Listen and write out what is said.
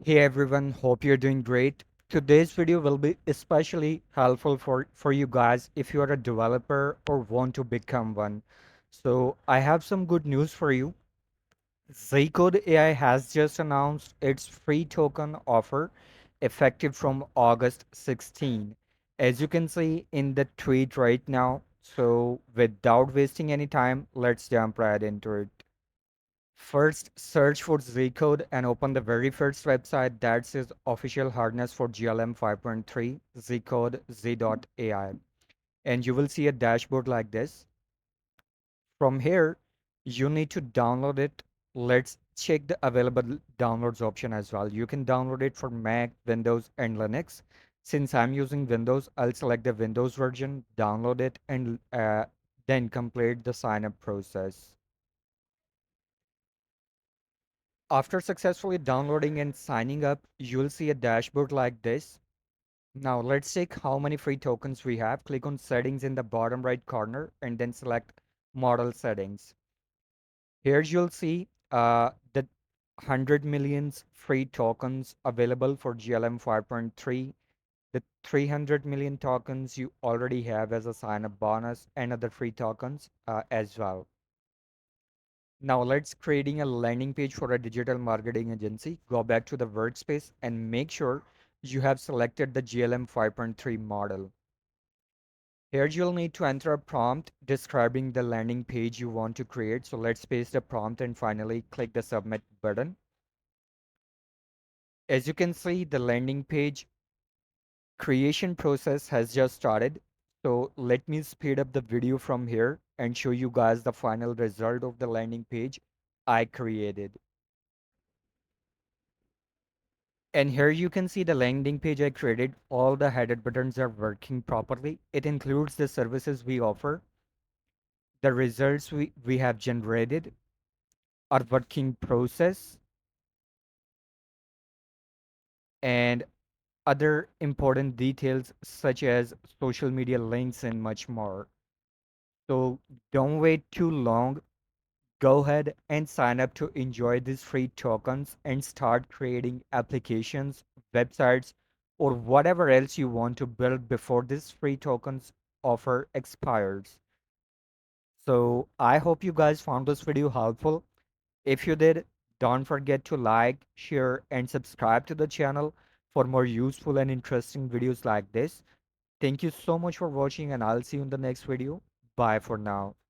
Hey everyone, hope you're doing great. Today's video will be especially helpful for you guys if you are a developer or want to become one. So I have some good news for you. ZCode AI has just announced its free token offer effective from August 16. As you can see in the tweet right now. So without wasting any time, let's jump right into it. First, search for ZCode and open the very first website that says official harness for GLM 5.3 ZCode z.ai. And you will see a dashboard like this. From here, you need to download it. Let's check the available downloads option as well. You can download it for Mac, Windows, and Linux. Since I'm using Windows, I'll select the Windows version, download it, and then complete the sign up process. After successfully downloading and signing up, you'll see a dashboard like this. Now let's check how many free tokens we have. Click on settings in the bottom right corner and then select model settings. Here you'll see the 100 millions free tokens available for GLM 5.3. The 300 million tokens you already have as a sign up bonus and other free tokens as well. Now let's creating a landing page for a digital marketing agency. Go back to the workspace and make sure you have selected the GLM 5.3 model. Here you'll need to enter a prompt describing the landing page you want to create. So let's paste the prompt and finally click the submit button. As you can see, the landing page creation process has just started. So let me speed up the video from here and show you guys the final result of the landing page I created. And here you can see the landing page I created. All the header buttons are working properly. It includes the services we offer, the results we have generated, our working process, and other important details such as social media links and much more. So don't wait too long. Go ahead and sign up to enjoy these free tokens and start creating applications, websites, or whatever else you want to build before this free tokens offer expires. So I hope you guys found this video helpful. If you did, don't forget to like, share, and subscribe to the channel for more useful and interesting videos like this. Thank you so much for watching, and I'll see you in the next video. Bye for now.